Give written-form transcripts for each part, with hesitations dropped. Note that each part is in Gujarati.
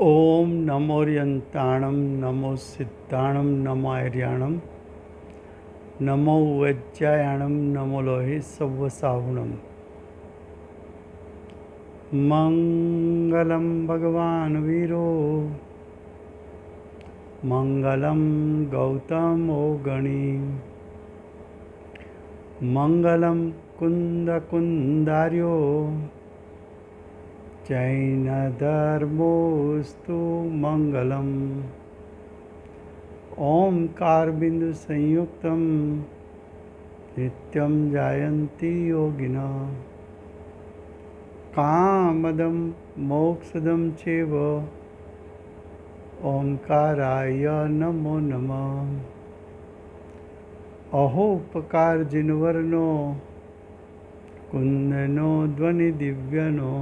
ओम नमोर्यंताणं नमो सिद्धाणं नमो आर्याणं नमो वज्रायाणं नमो लोहे सव्वसाहुणं मंगलं भगवान् वीरो मंगलं गौतमो गणी मंगलं कुन्दकुन्दार्यो जैनधर्मोऽस्तु मंगलम् ओंकार बिंदु संयुक्तम नित्यं जायन्ति योगिनः कामदं मोक्षदं चैव ओंकाराय नमो नमः। अहोपकार जिनवर्नो कुंदनो ध्वनि दिव्यनो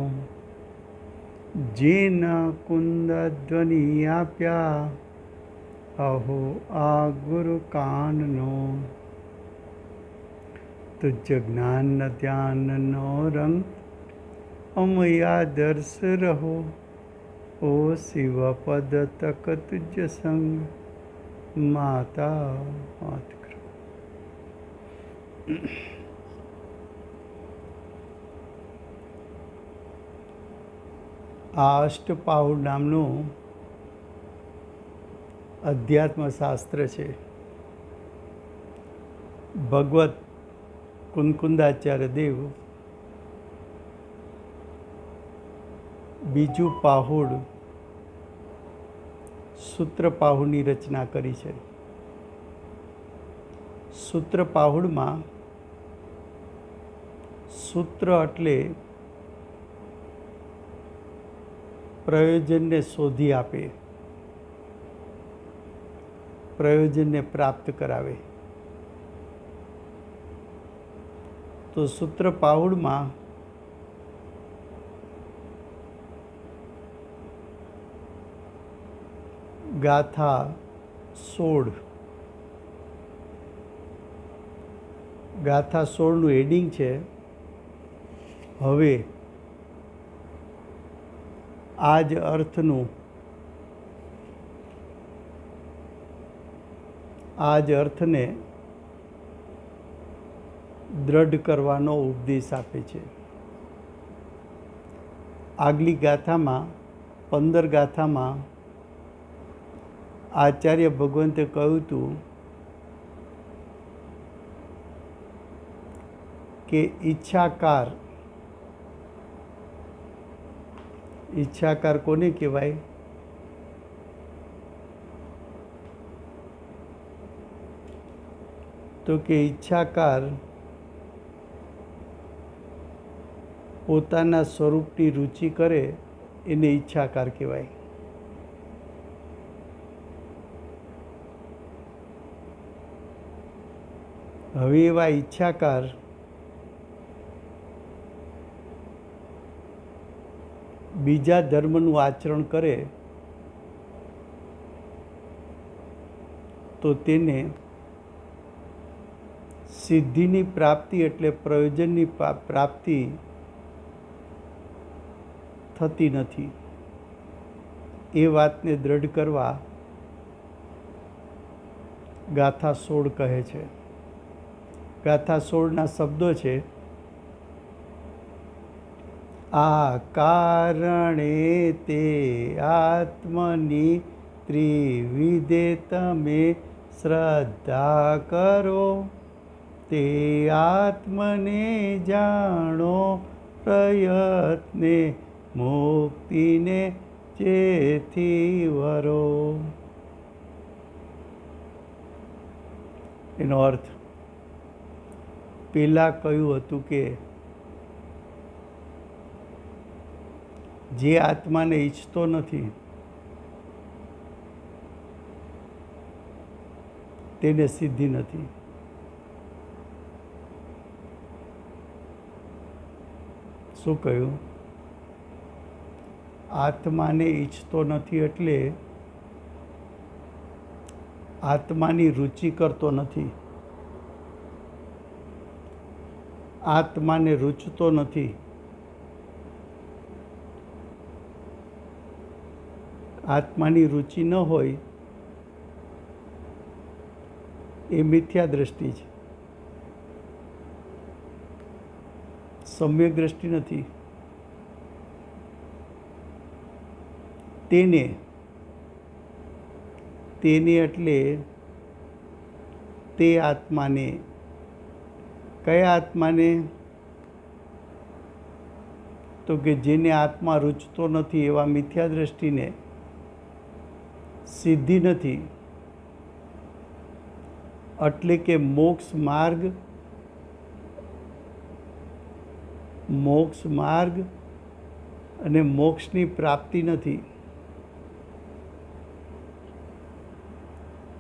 जेन कुंद ध्वनि आप्या अहो आ गुरु काननो तुझ ज्ञान ध्यान नो रंग अमया दर्श रहो ओ शिव पद तक तुझ संग माता मात करो। આ અષ્ટપાહુર નામનું અધ્યાત્મશાસ્ત્ર છે. ભગવત કુંકુંદાચાર્ય દેવ બીજું પાહુડ સૂત્રપાહુડની રચના કરી છે. સૂત્રપાહુડમાં સૂત્ર એટલે પ્રયોજનને શોધી આપે, પ્રયોજનને પ્રાપ્ત કરાવે. તો સૂત્રપાહુડમાં ગાથા 16 ગાથા 16નું હેડિંગ છે હવે આ જ અર્થને દ્રઢ કરવાનો ઉપદેશ આપે છે. આગલી ગાથામાં 15 ગાથામાં આચાર્ય ભગવંતે કહ્યું હતું કે ઈચ્છાકાર કોને કહેવાય? તો કે ઈચ્છાકાર પોતાના સ્વરૂપની રુચિ કરે એને ઈચ્છાકાર કહેવાય. હવે એવા ઈચ્છાકાર બીજા ધર્મનું આચરણ કરે તો તેને સિદ્ધિની પ્રાપ્તિ એટલે પ્રયોજનની પ્રાપ્તિ થતી નથી. એ વાતને દ્રઢ કરવા ગાથા 16 કહે છે. ગાથા 16ના શબ્દો છે: આ કારણે તે આત્મની ત્રિવિધે તમે શ્રદ્ધા કરો, તે આત્મને જાણો પ્રયત્ને મુક્તિને જેથી વરો. એનો અર્થ પહેલાં કહ્યું હતું કે જે આત્માને ઈચ્છતો નથી તેને સિદ્ધિ નથી. શું કહ્યું? આત્માને ઈચ્છતો નથી એટલે આત્માની રુચિ કરતો નથી, આત્માને રૂચતો નથી આત્માની રુચિ ન હોય એ મિથ્યા દ્રષ્ટિ છે, સમ્યક દ્રષ્ટિ નથી. તેને એટલે તે આત્માને. કયા આત્માને? તો કે જેને આત્મા રૂચતો નથી એવા મિથ્યા દ્રષ્ટિને સિદ્ધિ નથી. એટલે કે મોક્ષ માર્ગ અને મોક્ષની પ્રાપ્તિ નથી.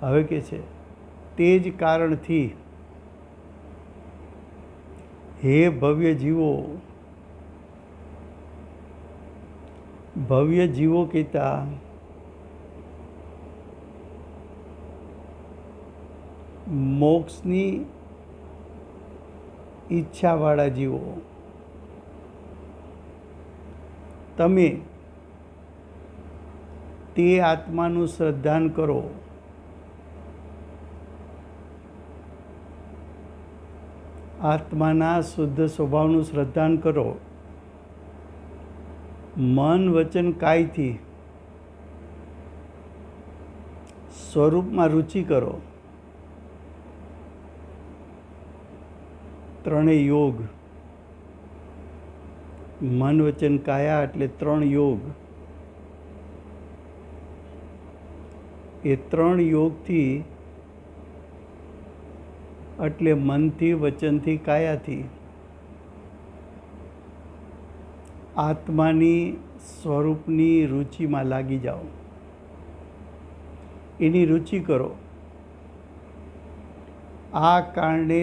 હવે કે છે તે જ કારણથી હે ભવ્ય જીવો કહેતા મોક્ષની ઈચ્છાવાળા જીવો, તમે તે આત્માનું શ્રદ્ધાન કરો. આત્માના શુદ્ધ સ્વભાવનું શ્રદ્ધાન કરો. મન વચન કાયથી સ્વરૂપમાં રુચિ કરો. ત્રણેય યોગ, મન વચન કાયા એટલે 3 યોગ. એ 3 યોગથી એટલે મનથી વચનથી કાયાથી આત્માની સ્વરૂપની રુચિમાં લાગી જાઓ. એની રુચિ કરો. આ કારણે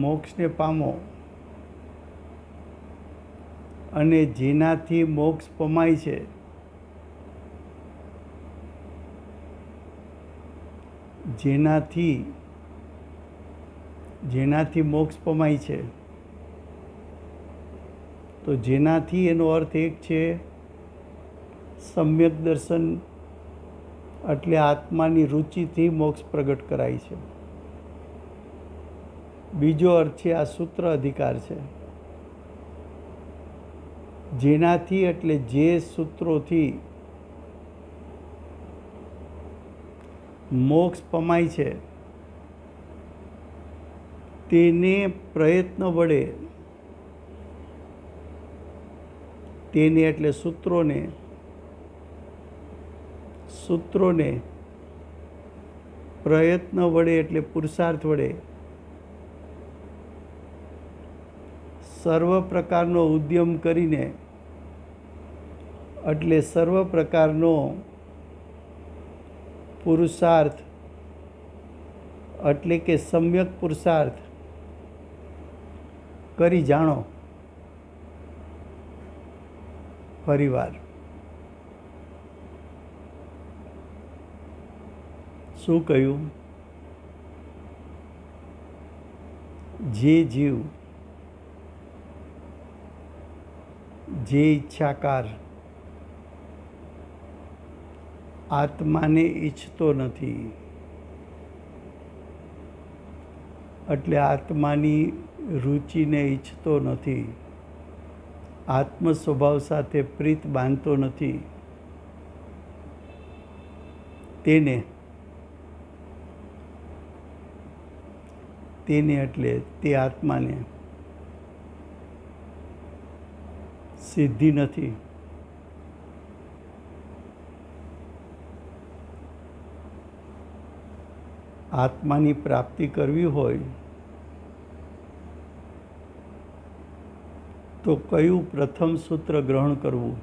મોક્ષને પામો. અને જેનાથી મોક્ષ પમાય છે, જેનાથી મોક્ષ પમાય છે, તો જેનાથી એનો અર્થ એક છે સમ્યક દર્શન, એટલે આત્માની રુચિથી મોક્ષ પ્રગટ કરાય છે. બીજો અર્થ છે આ સૂત્ર અધિકાર છે. જેનાથી એટલે જે સૂત્રોથી મોક્ષ પમાય છે તેને પ્રયત્ન વડે, તેને એટલે સૂત્રોને પ્રયત્ન વડે એટલે પુરુષાર્થ વડે સર્વ પ્રકારનો ઉદ્યમ કરીને, એટલે સર્વ પ્રકારનો પુરુષાર્થ એટલે કે સમ્યક પુરુષાર્થ કરી જાણો. ફરીવાર શું કહ્યું? જે જીવ જે ઈચ્છાકાર આત્માને ઈચ્છતો નથી, એટલે આત્માની રુચિને ઈચ્છતો નથી, આત્મ સ્વભાવ સાથે પ્રીત બાંધતો નથી, તેને એટલે તે આત્માને સિદ્ધિ નથી. આત્માની પ્રાપ્તિ કરવી હોય તો કયું પ્રથમ સૂત્ર ગ્રહણ કરવું?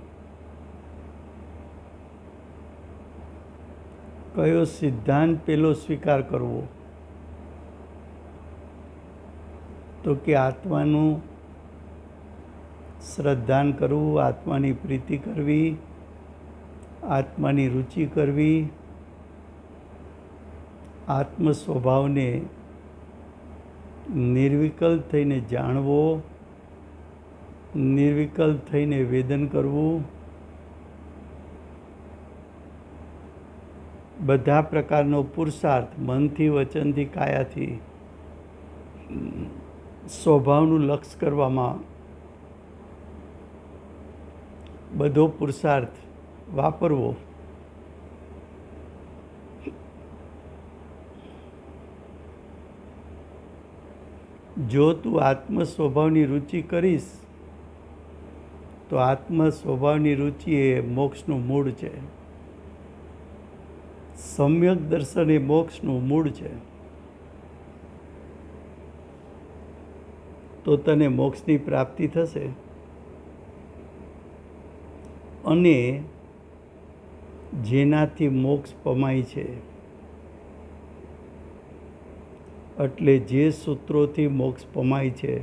કયો સિદ્ધાંત પેલો સ્વીકાર કરવો? તો કે આત્માનું શ્રદ્ધાન કરવું, આત્માની પ્રીતિ કરવી, આત્માની રુચિ કરવી, આત્મ સ્વભાવને નિર્વિકલ્પ થઈને જાણવો, નિર્વિકલ્પ થઈને વેદન કરવું, બધા પ્રકારનો પુરુષાર્થ મનથી, વચનથી, કાયાથી સ્વભાવનું લક્ષ્ય કરવામાં બધો પુરુષાર્થ વાપરવો. જો તું આત્મ સ્વભાવની રુચિ કરીશ તો આત્મ સ્વભાવની રુચિ એ મોક્ષનું મૂળ છે. સમ્યક દર્શન એ મોક્ષનું મૂળ છે. તો તને મોક્ષની પ્રાપ્તિ થશે. અને જેનાથી મોક્ષ પમાય છે, એટલે જે સૂત્રોથી મોક્ષ પમાય છે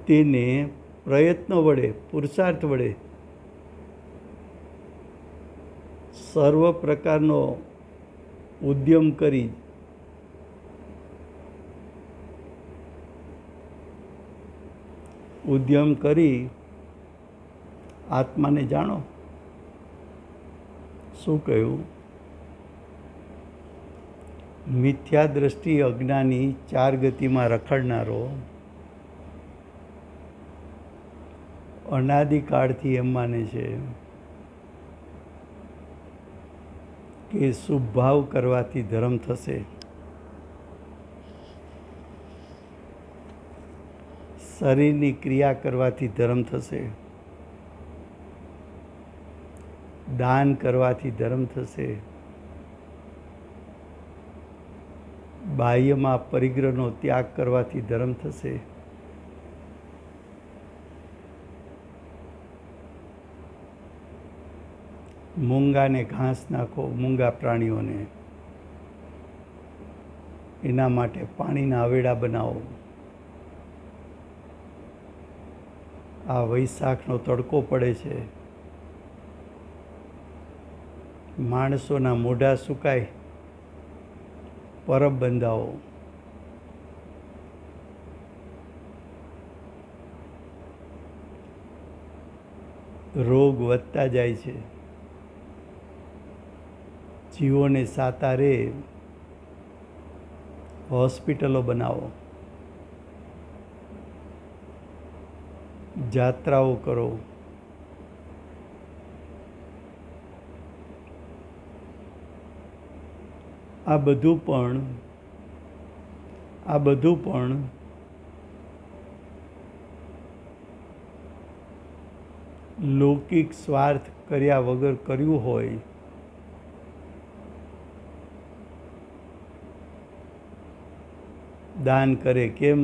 તેને પ્રયત્ન વડે, પુરુષાર્થ વડે સર્વ પ્રકારનો ઉદ્યમ કરી આત્માને જાણો. શું કહ્યું? મિથ્યા દ્રષ્ટિ અજ્ઞાની 4 ગતિમાં રખડનારો અનાદિકાળથી એમ માને છે કે શુભ ભાવ કરવાથી ધર્મ થશે, શરીરની ક્રિયા કરવાથી ધર્મ થશે, દાન કરવાથી ધર્મ થશે, બાહ્યમાં પરિગ્રહનો ત્યાગ કરવાથી ધર્મ થશે. મૂંગાને ઘાસ નાખો, મૂંગા પ્રાણીઓને, એના માટે પાણીના હવેડા બનાવો. આ વૈશાખનો તડકો પડે છે, માણસોના મોઢા સુકાય, પરબ બંધાવો. રોગ વધતા જાય છે, જીવોને સાતારે હોસ્પિટલો બનાવો, જાત્રાઓ કરો. આ બધું પણ લૌકિક સ્વાર્થ કર્યા વગર કર્યું હોય દાન કરે. કેમ?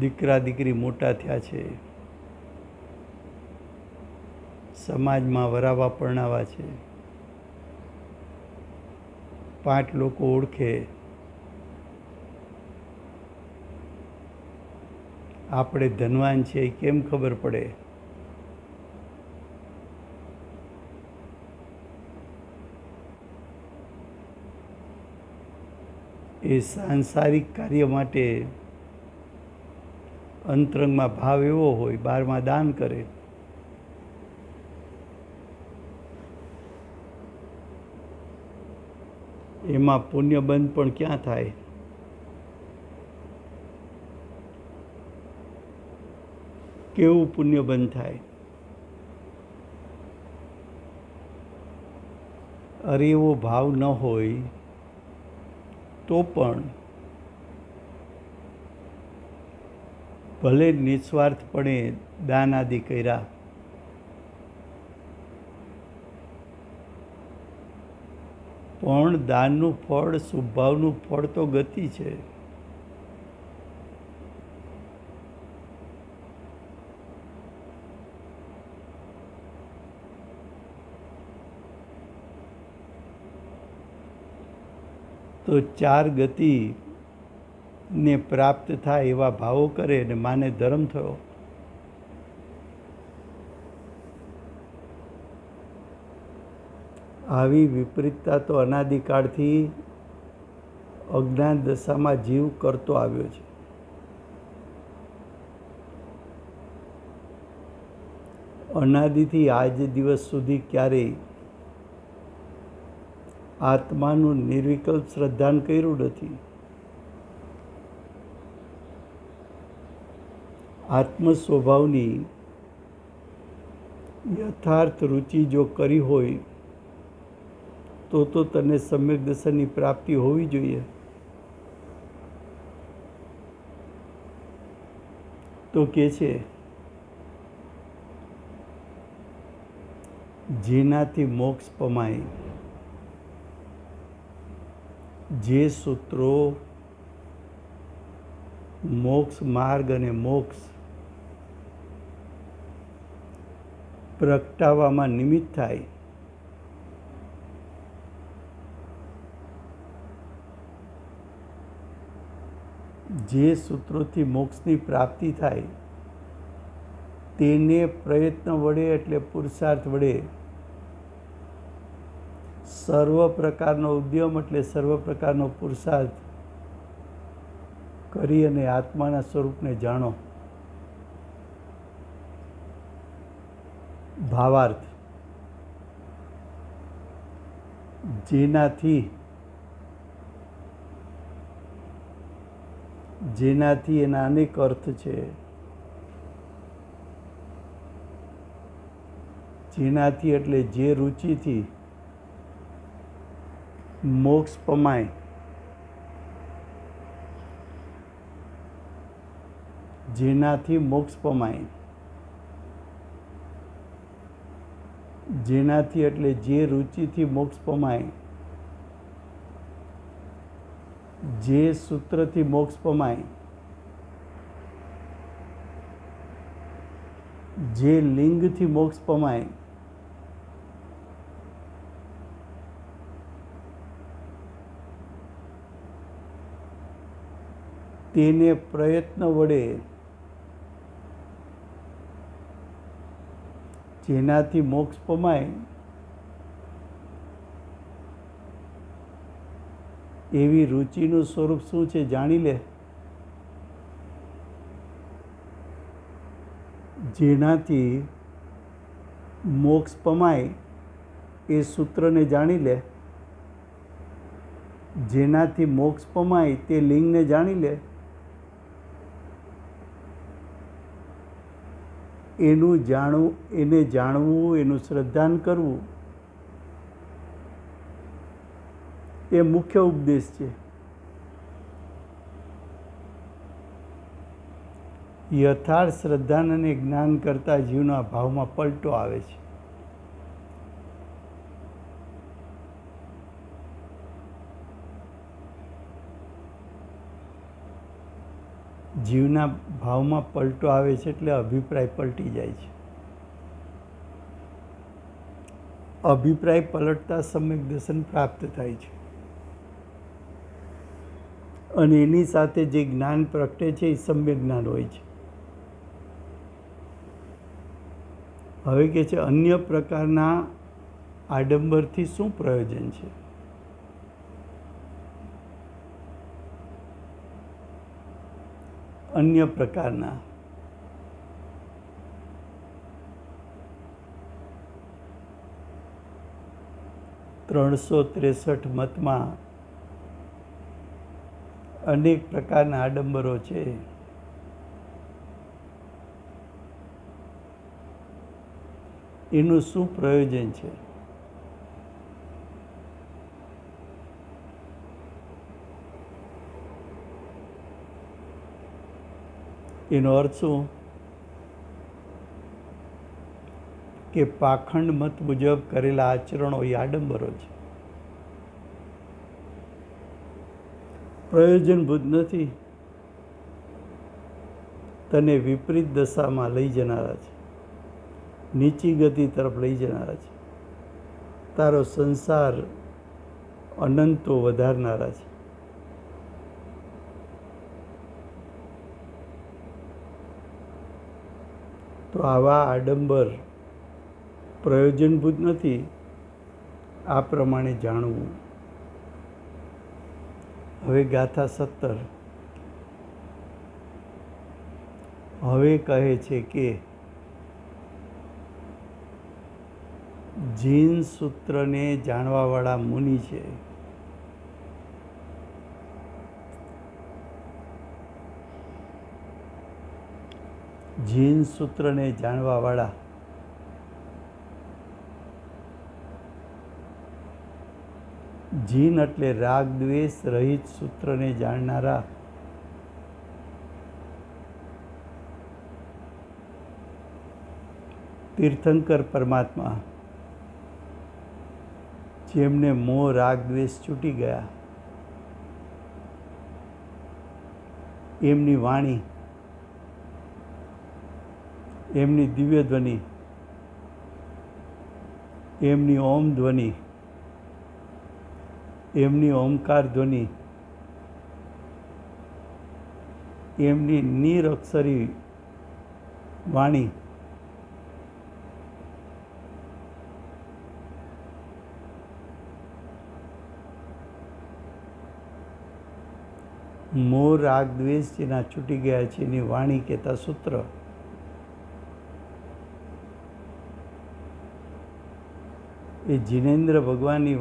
દીકરા દીકરી મોટા થયા છે, સમાજમાં વરાવા પરણાવા છે, 5 લોકો ઓળખે, આપણે ધનવાન છે કેમ ખબર પડે? એ સાંસારિક કાર્ય માટે અંતરંગમાં ભાવ એવો હોય, બહારમાં દાન કરે. એમાં પુણ્યબંધ પણ ક્યાં થાય? કેવું પુણ્યબંધ થાય? અરે એવો ભાવ ન હોય તો પણ ભલે નિસ્વાર્થપણે દાન આદિ કર્યા, પણ દાનનું ફળ, શુભભાવનું ફળ તો ગતિ છે. તો 4 ગતિને પ્રાપ્ત થાય એવા ભાવો કરે અને માને ધર્મ થયો. આવી વિપરીતતા તો અનાદિકાળથી અજ્ઞાન દશામાં જીવ કરતો આવ્યો છે. અનાદિથી આજ દિવસ સુધી ક્યારેય આત્માનું નિર્વિકલ્પ શ્રદ્ધાન કર્યું નથી. આત્મ સ્વભાવની યથાર્થ રુચિ જો કરી હોય તો તને સમ્યક દર્શનની પ્રાપ્તિ હોવી જોઈએ. તો કે છે જેનાથી મોક્ષ પમાય, જે સૂત્રો મોક્ષ માર્ગ અને મોક્ષ પ્રગટાવવામાં નિમિત્ત થાય, જે સૂત્રોથી મોક્ષની પ્રાપ્તિ થાય તેને પ્રયત્ન વડે એટલે પુરુષાર્થ વડે સર્વ પ્રકારનો ઉદ્યમ એટલે સર્વ પ્રકારનો પુરુષાર્થ કરી અને આત્માના સ્વરૂપને જાણો. ભાવાર્થ જેનાથી એના અનેક અર્થ છે. જેનાથી એટલે જે રુચિથી મોક્ષ પમાય, જેનાથી મોક્ષ પમાય, જેનાથી એટલે જે રુચિથી મોક્ષ પમાય, જે સૂત્રથી મોક્ષ પમાય, જે લિંગથી મોક્ષ પમાય, તેને પ્રયત્ન વડે જેનાથી મોક્ષ પમાય એવી રુચિનું સ્વરૂપ શું છે જાણી લે. જેનાથી મોક્ષ પમાય એ સૂત્રને જાણી લે, જેનાથી મોક્ષ પમાય તે લિંગને જાણી લે. એને જાણવું, એનું શ્રદ્ધાન કરવું એ મુખ્ય ઉપદેશ છે. યથાર્થ શ્રદ્ધાન અને જ્ઞાન કરતા જીવના ભાવમાં પલટો આવે છે. જીવના ભાવમાં પલટો આવે છે એટલે અભિપ્રાય પલટી જાય છે. અભિપ્રાય પલટતા સમ્યક દર્શન પ્રાપ્ત થાય છે અને એની સાથે જે જ્ઞાન પ્રગટે છે એ સમ્યક જ્ઞાન હોય છે. હવે કે છે અન્ય પ્રકારના આડંબરથી શું પ્રયોજન છે? અન્ય પ્રકારના (363) મતમાં અનેક પ્રકારના આડંબરો છે. એનું શું પ્રયોજન છે? એનો અર્થ શું કે પાખંડ મત મુજબ કરેલા આચરણો એ આડંબરો છે, પ્રયોજનભૂત નથી, તને વિપરીત દશામાં લઈ જનારા છે, નીચી ગતિ તરફ લઈ જનારા છે, તારો સંસાર અનંતો વધારનારા છે. તો આવા આડંબર પ્રયોજનભૂત નથી, આ પ્રમાણે જાણવું. હવે ગાથા 17 હવે કહે છે કે જીન સૂત્રને જાણવાવાળા મુનિ છે. જીન સૂત્રને જાણવાવાળા જીન એટલે રાગ દ્વેષ રહિત સૂત્રને જાણનારા તીર્થંકર પરમાત્મા, જેમને મોહ રાગ દ્વેષ છૂટી ગયા, એમની વાણી, એમની દિવ્ય ધ્વનિ, એમની ઓમ ધ્વનિ, એમની ઓમકાર ધ્વનિ, એમની નિરક્ષરી વાણી મોહ રાગ દ્વેષ જેના છૂટી ગયા છે એની વાણી કહેતા સૂત્ર. એ જીનેન્દ્ર ભગવાનની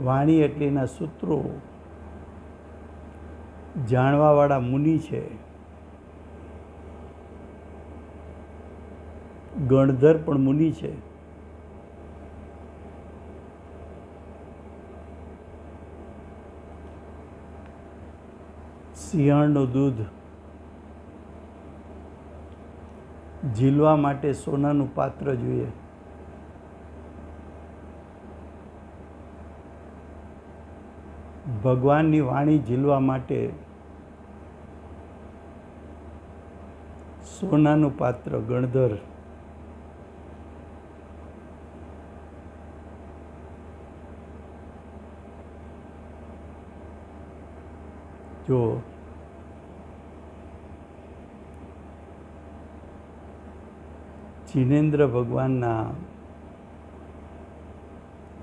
વાણી એટલે એના સૂત્રો જાણવાવાળા મુનિ છે. ગણધર પણ મુનિ છે. સિંહણનું દૂધ ઝીલવા માટે સોનાનું પાત્ર જોઈએ. ભગવાનની વાણી ઝીલવા માટે સોનાનું પાત્ર ગણધર. જો જીનેન્દ્ર ભગવાનના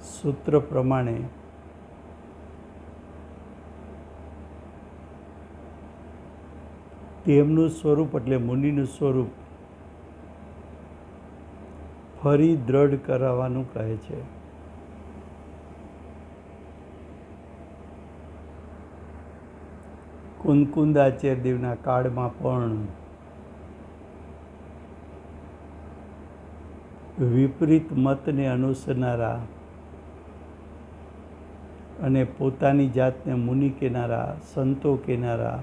સૂત્ર પ્રમાણે તેમનું સ્વરૂપ એટલે મુનિનું સ્વરૂપ ફરી દ્રઢ કરાવવાનું કહે છે. કુંદકુંદાચાર્ય દેવના કાળમાં પણ વિપરીત મતને અનુસરનારા અને પોતાની જાતને મુનિ કહેનારા, સંતો કહેનારા,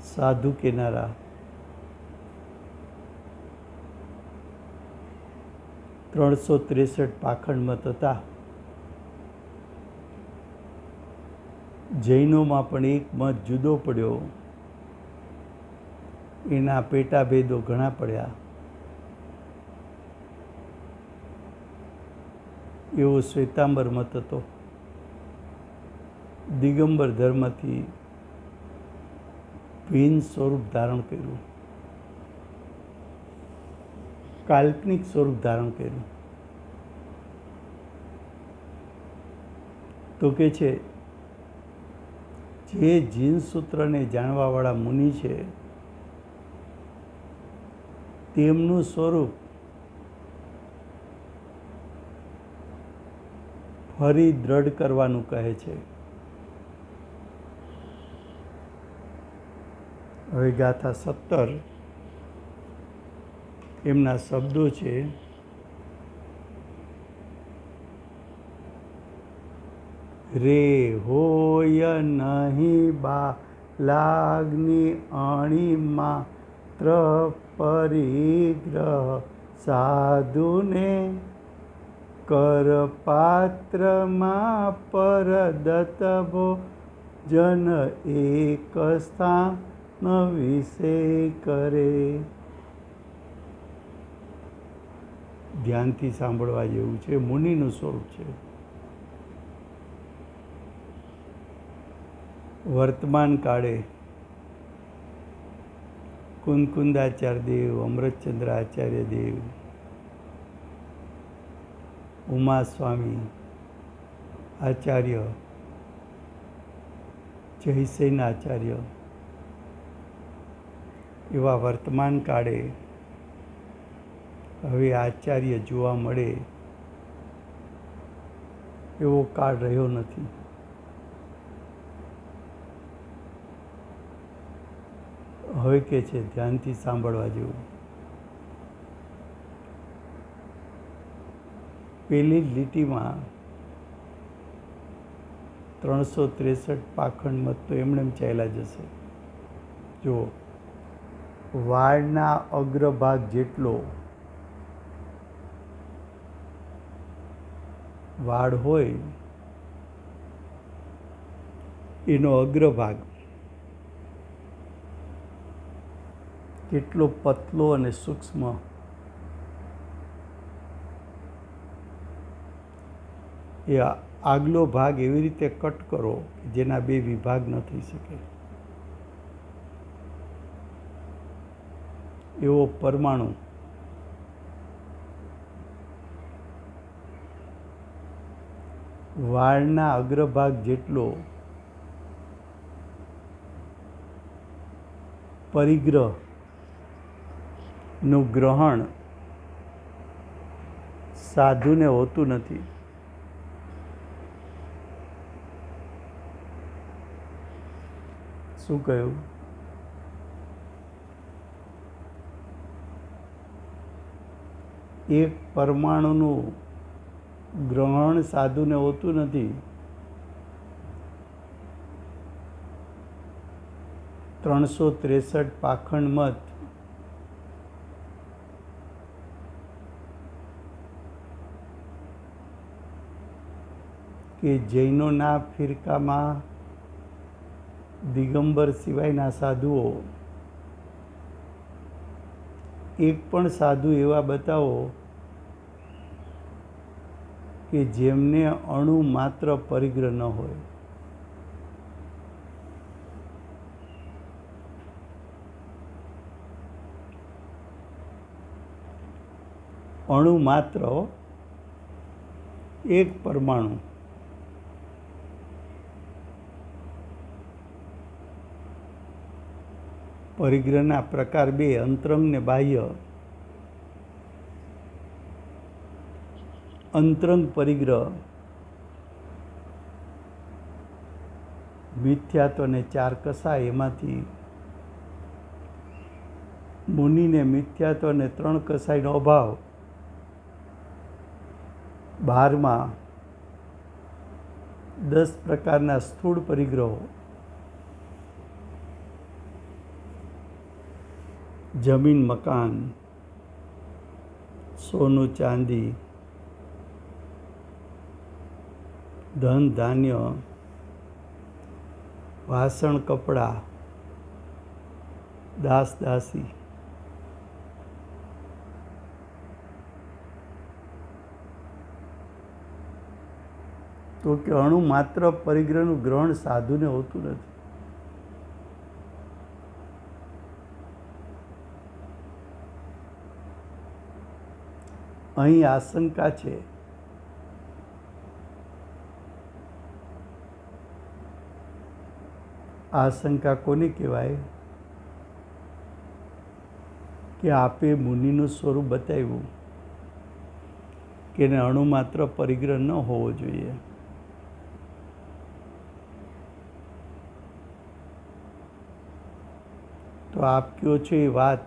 સાધુ કહેનારા $363 પાખંડ મત હતા. જૈનોમાં પણ એક મત જુદો પડ્યો, એના પેટાભેદો ઘણા પડ્યા. એવો શ્વેતાંબર મત હતો. દિગંબર ધર્મથી ભિન્ન સ્વરૂપ ધારણ કર્યું, કાલ્પનિક સ્વરૂપ ધારણ કર્યું. તો કે છે જે જીન સૂત્રને જાણવાવાળા મુનિ છે તેમનું સ્વરૂપ ફરી દ્રઢ કરવાનું કહે છે. હવે ગાથા 17 એમના શબ્દો છે. રે હોય નહીં બાલાગ્નિ અણી માત્ર પરિગ્રહ સાધુને કરપાત્રમાં પરદત્ત ભોજન એક સ્થાન વિશે કરે. ધ્યાનથી સાંભળવા જેવું છે. મુનિનું સ્વરૂપ છે. વર્તમાન કાળે કુંદકુંદાચાર્ય દેવ, અમૃતચંદ્ર આચાર્ય દેવ, ઉમા સ્વામી આચાર્ય, જયસેન આચાર્ય એવા વર્તમાન કાળે હવે આચાર્ય જોવા મળે એવો કાળ રહ્યો નથી. હવે કે છે ધ્યાનથી સાંભળવા જેવું. પેલી લીટીમાં 363 પાખંડ મત તો એમણે ચાલ્યા જશે. જો વાળના અગ્રભાગ જેટલો વાળ હોય એનો અગ્રભાગ કેટલો પતલો અને સૂક્ષ્મ, એ આગલો ભાગ એવી રીતે કટ કરો કે જેના બે વિભાગ ન થઈ શકે. એવો પરમાણુ વાળના અગ્રભાગ જેટલો પરિગ્રહનું ગ્રહણ સાધુને હોતું નથી. શું કહ્યું? એક પરમાણુનું ગ્રહણ સાધુને હોતું નથી. 363 પાખંડ મત કે જૈનોના ફિરકામાં દિગંબર સિવાયના સાધુઓ, એક પણ સાધુ એવા બતાવો કે જેમને અણુ માત્ર પરિગ્રહ ન હોય. અણુ માત્ર એક પરમાણુ પરિગ્રહના પ્રકાર બે, અંતરંગ ને બાહ્ય. અંતરંગ પરિગ્રહ મિથ્યાત્વ ને ચાર કસાય, એમાંથી મુનિને મિથ્યાત્વ અને 3 કસાયનો અભાવ 12માં 10 પ્રકારના સ્થૂળ પરિગ્રહો, જમીન મકાન, સોનું ચાંદી, ધન ધાન્ય, વાસણ કપડાં, દાસ દાસી, તો કે અણુ માત્ર પરિગ્રહનું ગ્રહણ સાધુને હોતું નથી. અહીં આશંકા છે. આશંકા કોને કહેવાય? કે આપે મુનિનું સ્વરૂપ બતાવ્યું કે એને અણુ માત્ર પરિગ્રહ ન હોવો જોઈએ. તો આપ કયો છો એ વાત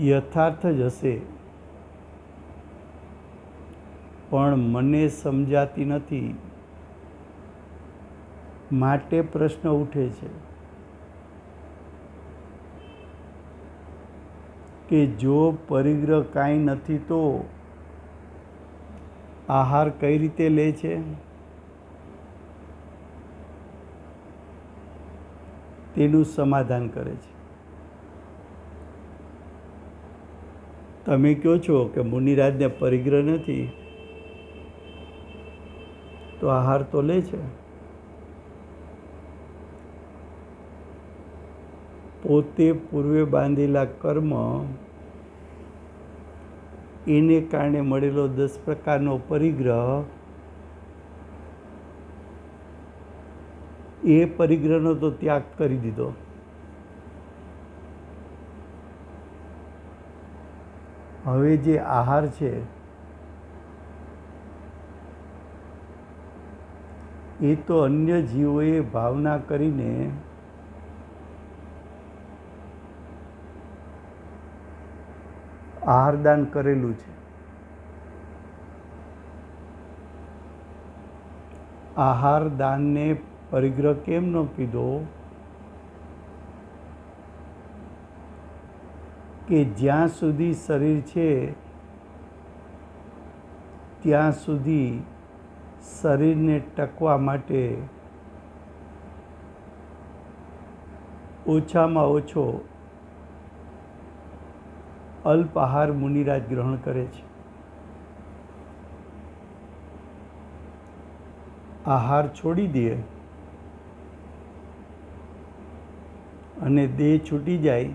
યથાર્થ જ હશે, પણ મને સમજાતી નથી. માટે પ્રશ્ન ઉઠે છે કે જો પરિગ્રહ કાંઈ નથી તો આહાર કઈ રીતે લે છે? તેનું સમાધાન કરે છે. તમે કહો છો કે મુનિરાજને પરિગ્રહ નથી તો આહાર તો લે છે. પોતે પૂર્વે બાંધેલા કર્મ એને કારણે મળેલો 10 પ્રકારનો પરિગ્રહ, એ પરિગ્રહનો તો ત્યાગ કરી દીધો. હવે જે આહાર છે એ તો અન્ય જીવોએ ભાવના કરીને આહારદાન કરેલું છે. આહારદાનને પરિગ્રહ કેમ ન કીધો? કે જ્યાં સુધી શરીર છે ત્યાં સુધી શરીરને ટકવા માટે ઓછામાં ઓછો અલ્પ આહાર મુનિરાજ ગ્રહણ કરે છે. આહાર છોડી દે અને દેહ છૂટી જાય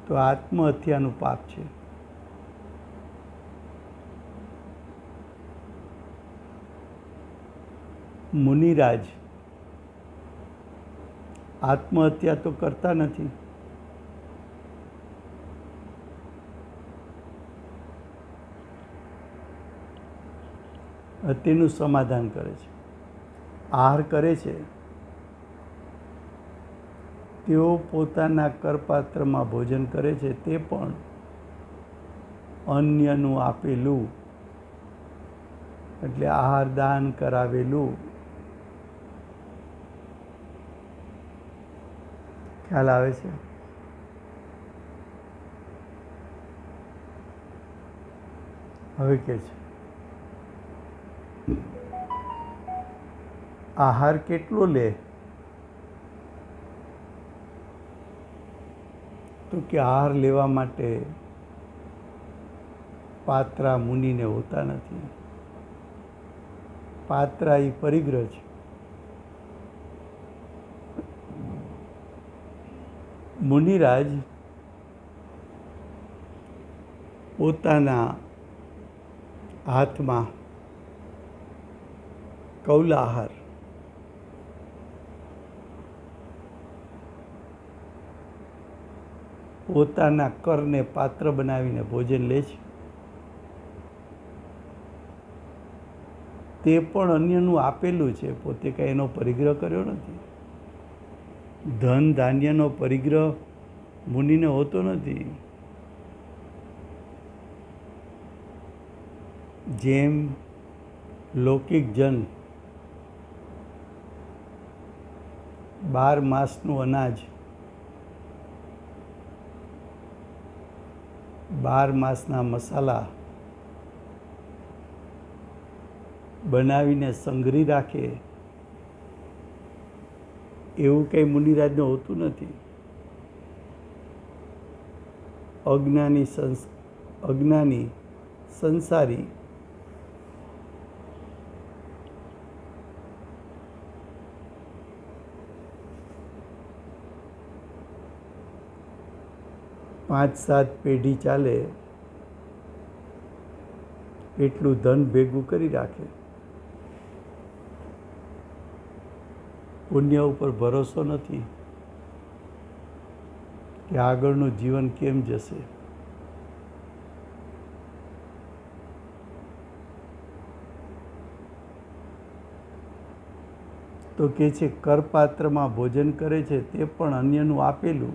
તો આત્મહત્યાનું પાપ છે. મુનિરાજ આત્મહત્યા તો કરતા નથી, તેનું સમાધાન કરે છે. આહાર કરે છે, તેઓ પોતાના કરપાત્રમાં ભોજન કરે છે, તે પણ અન્યનું આપેલું, એટલે આહાર દાન કરાવેલું. ખ્યાલ આવે છે? હવે કે છે આહાર કેટલો લે? તો કે આહાર લેવા માટે પાત્રા મુનિને હોતા નથી. પાત્રા એ પરિગ્રહ છે. મુનિરાજ પોતાના હાથમાં કૌલાહાર પોતાના કરને પાત્ર બનાવીને ભોજન લે છે. તે પણ અન્યનું આપેલું છે, પોતે કંઈ એનો પરિગ્રહ કર્યો નથી. ધન ધાન્યનો પરિગ્રહ મુનિને હોતો નથી. જેમ લૌકિક જન 12 માસનું અનાજ 12 માસના મસાલા બનાવીને સંઘરી રાખે, એવું કંઈ મુનિરાજને હોતું નથી. અજ્ઞાની સંસારી પાંચ સાત પેઢી ચાલે એટલું ધન ભેગું કરી રાખે. પુણ્ય ઉપર ભરોસો નથી કે આગળનું જીવન કેમ જશે. તો કે છે કરપાત્રમાં ભોજન કરે છે, તે પણ અન્યનું આપેલું.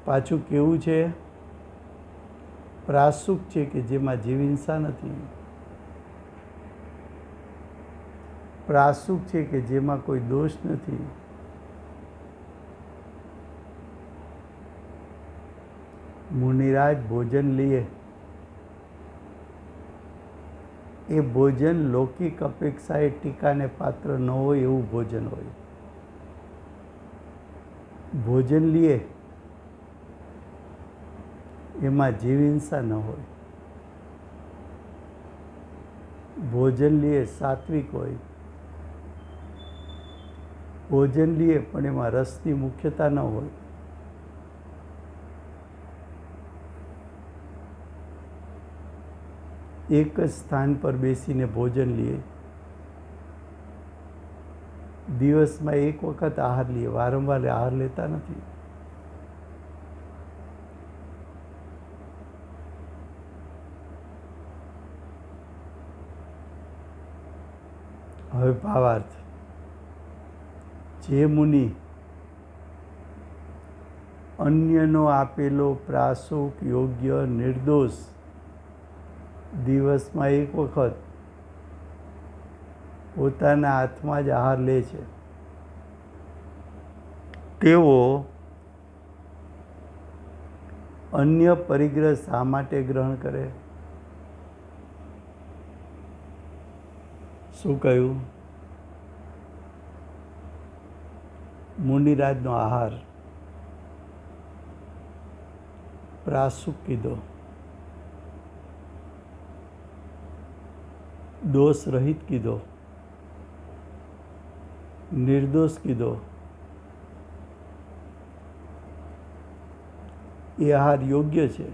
પાછું કેવું છે? પ્રાસુક છે કે જેમાં જીવ હિંસા નથી. પ્રાસુક છે કે જેમાં કોઈ દોષ નથી. મુનિરાજ ભોજન લે, એ ભોજન લૌકિક અપેક્ષાએ ટીકાને પાત્ર ન હોય એવું ભોજન હોય. ભોજન લે એમાં જીવ હિંસા ન હોય. ભોજન લે સાત્વિક હોય. ભોજન લે પણ એમાં રસની મુખ્યતા ન હોય. એક જ સ્થાન પર બેસીને ભોજન લે, દિવસમાં એક વખત આહાર લઈએ, વારંવાર આહાર લેતા નથી. હવે ભાવાર્થ. જે મુનિ અન્યનો આપેલો પ્રાસુક યોગ્ય નિર્દોષ દિવસમાં એક વખત પોતાના હાથમાં જ આહાર લે છે, તેઓ અન્ય પરિગ્રહ શા માટે ગ્રહણ કરે? શું કહ્યું? મુનિરાજનો આહાર પ્રાસુક કીધો, દોષ રહિત કીધો, નિર્દોષ કીધો. એ આહાર યોગ્ય છે.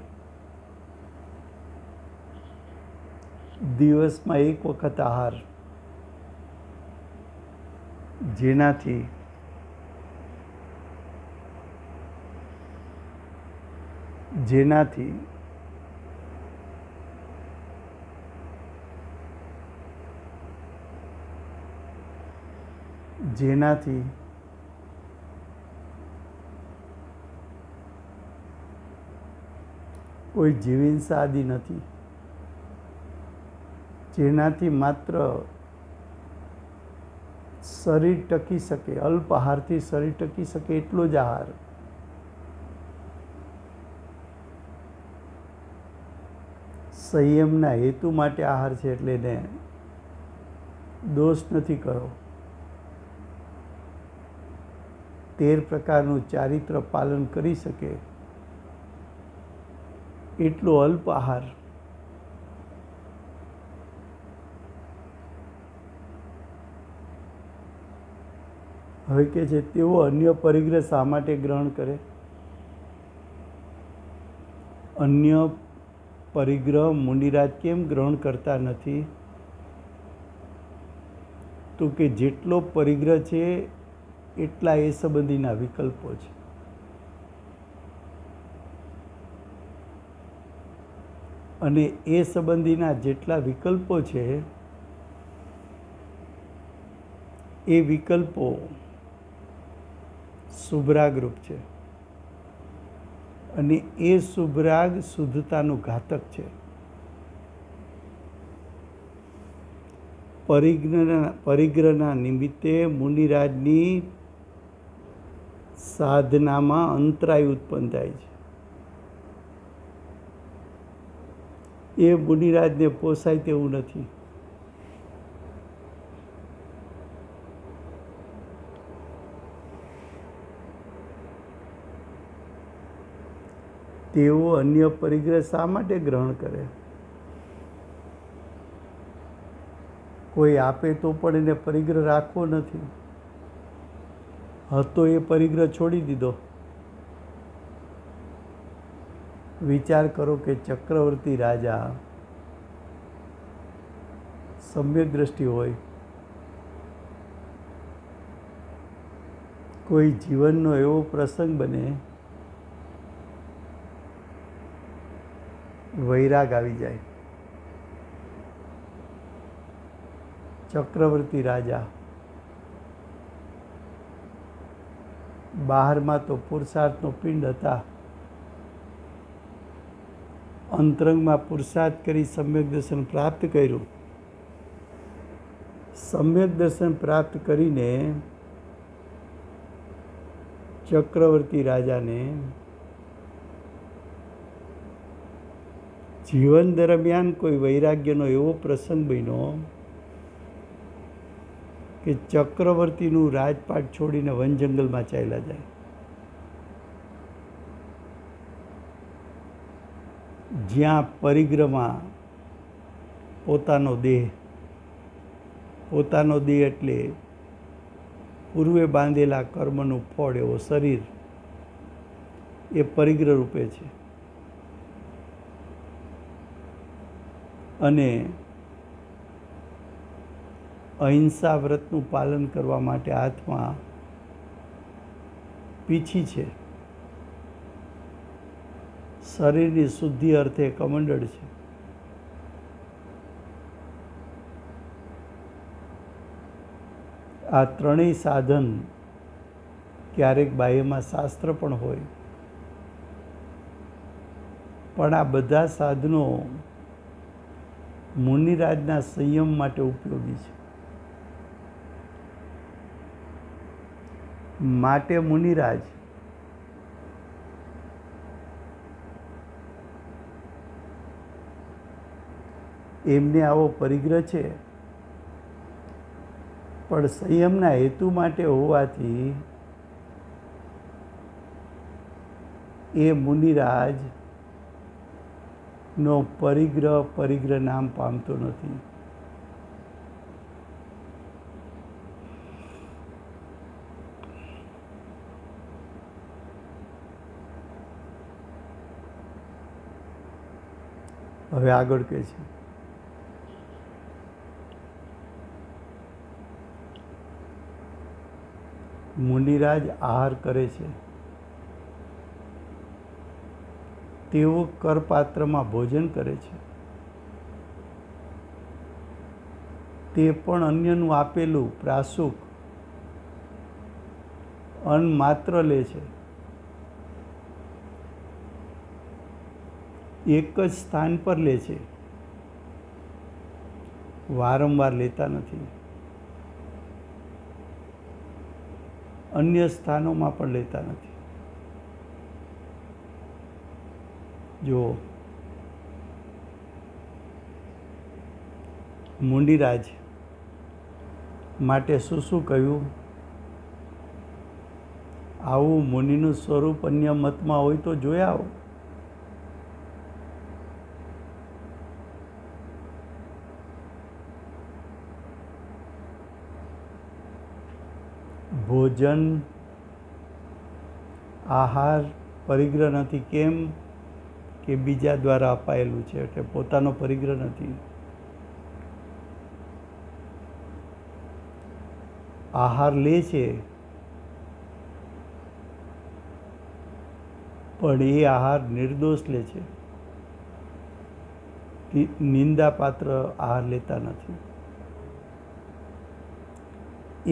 દિવસમાં એક વખત આહાર, જેનાથી જેનાથી જેનાથી કોઈ જીવહિંસા આદિ નથી, જેનાથી માત્ર શરીર ટકી શકે, અલ્પ આહારથી શરીર ટકી શકે એટલો જ આહાર. સંયમના હેતુ માટે આહાર છે, એટલે એને દોષ નથી કરો. 13 પ્રકારનું ચારિત્ર પાલન કરી શકે એટલો અલ્પ આહાર. હવે કે છે તેઓ અન્ય પરિગ્રહ શા માટે ગ્રહણ કરે? અન્ય પરિગ્રહ મુનિરાજ કેમ ગ્રહણ કરતા નથી? તો કે જેટલો પરિગ્રહ છે એટલા એ સંબંધીના વિકલ્પો છે. અને એ સંબંધીના જેટલા વિકલ્પો છે એ વિકલ્પો શુભરાગરૂપ છે. અને એ શુભરાગ શુદ્ધતાનું ઘાતક છે. પરિગ્રહના નિમિત્તે મુનિરાજની સાધનામાં અંતરાય ઉત્પન્ન થાય છે. એ મુનિરાજને પોસાય તેવું નથી. તેઓ અન્ય પરિગ્રહ શા માટે ગ્રહણ કરે? કોઈ આપે તો પણ એને પરિગ્રહ રાખવો નથી. હતો એ પરિગ્રહ છોડી દીધો. વિચાર કરો કે ચક્રવર્તી રાજા સમ્યક દ્રષ્ટિ હોય, કોઈ જીવનનો એવો પ્રસંગ બને, વૈરાગ આવી જાય. ચક્રવર્તી રાજા બહારમાં તો પુરુષાર્થનો પિંડ હતા, અંતરંગમાં પુરુષાર્થ કરી સમ્યક દર્શન પ્રાપ્ત કર્યું. સમ્યક દર્શન પ્રાપ્ત કરીને ચક્રવર્તી રાજાને જીવન દરમિયાન કોઈ વૈરાગ્યનો એવો પ્રસંગ બન્યો કે ચક્રવર્તીનું રાજપાટ છોડીને વન જંગલમાં ચાલ્યા જાય. જ્યાં પરિગ્રહમાં પોતાનો દેહ એટલે પૂર્વે બાંધેલા કર્મનું ફળ એવો શરીર એ પરિગ્રહ રૂપે છે. અને અહિંસા વ્રતનું પાલન કરવા માટે હાથમાં પીછી છે, શરીરની શુદ્ધિ અર્થે કમંડળ છે, આ ત્રણેય સાધન ક્યારેક બાહ્યમાં શાસ્ત્ર પણ હોય, પણ આ બધા સાધનો મુનિરાજના સંયમ માટે ઉપયોગી છે. માટે મુનિરાજ એમને આવો પરિગ્રહ છે, પણ સંયમના હેતુ માટે હોવાથી એ મુનિરાજ નો પરિગ્રહ નામ પામતો નથી. હવે આગળ કહે છે, મુનિરાજ આહાર કરે છે, તેઓ કરપાત્રમાં ભોજન કરે છે, તે પણ અન્યનું આપેલું પ્રાસુક અન્ન માત્ર લે છે, એક જ સ્થાન પર લે છે, વારંવાર લેતા નથી, અન્ય સ્થાનોમાં પણ લેતા નથી. જો મુંડીરાજ માટે શું શું કહ્યું? આવું મુનિનું સ્વરૂપ અન્ય મતમાં હોય તો જોયા આવો. ભોજન આહાર પરિગ્રહ નથી. કેમ કે બીજા દ્વારા અપાયેલું છે, એટલે પોતાનો પરિગ્રહ નથી. આહાર લે છે, પણ એ આહાર નિર્દોષ લે છે, નિંદાપાત્ર આહાર લેતા નથી.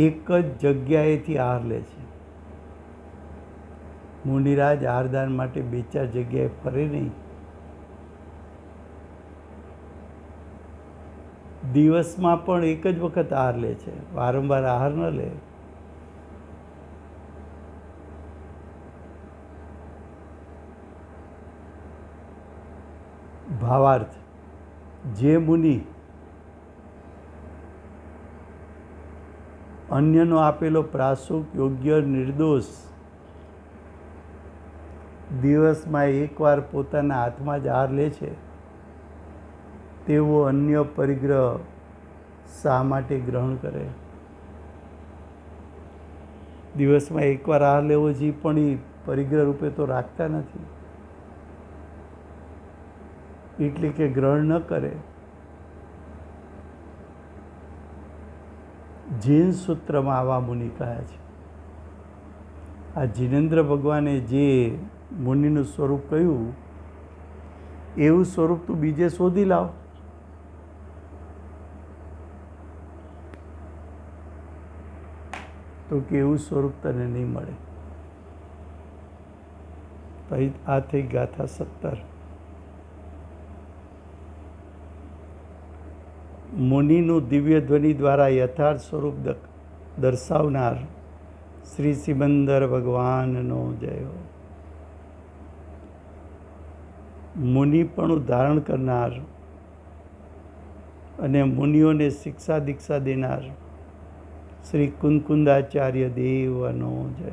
એક જ જગ્યાએથી આહાર લે છે. મુનિરાજ આહારદાન માટે 2-4 જગ્યાએ ફરે નહીં. દિવસમાં પણ એક જ વખત આહાર લે છે, વારંવાર આહાર ન લે. ભાવાર્થ: જે મુનિ અન્યનો આપેલો પ્રાસુક યોગ્ય નિર્દોષ દિવસમાં એકવાર પોતાના હાથમાં જ આહાર લે છે, તેવો અન્ય પરિગ્રહ શા માટે ગ્રહણ કરે? દિવસમાં એકવાર આહાર લેવો છે, પણ એ પરિગ્રહ રૂપે તો રાખતા નથી, એટલે કે ગ્રહણ ન કરે. જૈન સૂત્રમાં આવા મુનિ કહ્યા છે. આ જિનેન્દ્ર ભગવાને જે મુનિનું સ્વરૂપ કહ્યું, એવું સ્વરૂપ તું બીજે શોધી લાવ. તો કે એવું સ્વરૂપ તને નહીં મળે. આ થઈ ગાથા 17. મુનિનું દિવ્ય ધ્વનિ દ્વારા યથાર્થ સ્વરૂપ દર્શાવનાર શ્રી સિમંદર ભગવાનનો જય હો. મુનિપણું ધારણ કરનાર અને મુનિઓને શિક્ષા દીક્ષા દેનાર શ્રી કુંકુંદાચાર્ય દેવનો જય.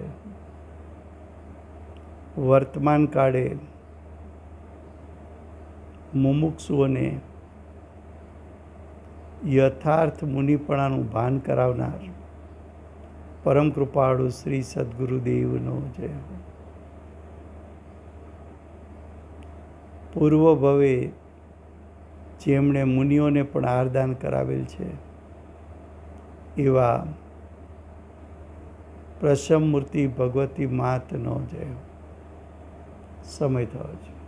વર્તમાન કાળે મુમુક્ષુઓને યથાર્થ મુનિપણાનું ભાન કરાવનાર પરમ કૃપાળુ શ્રી સદગુરુદેવનો જય. પૂર્વ ભવે જેમણે મુનિઓને પણ આહારદાન કરાવેલ છે, એવા પ્રસમમૂર્તિ ભગવતી માતનો જય. સમય થયો છે.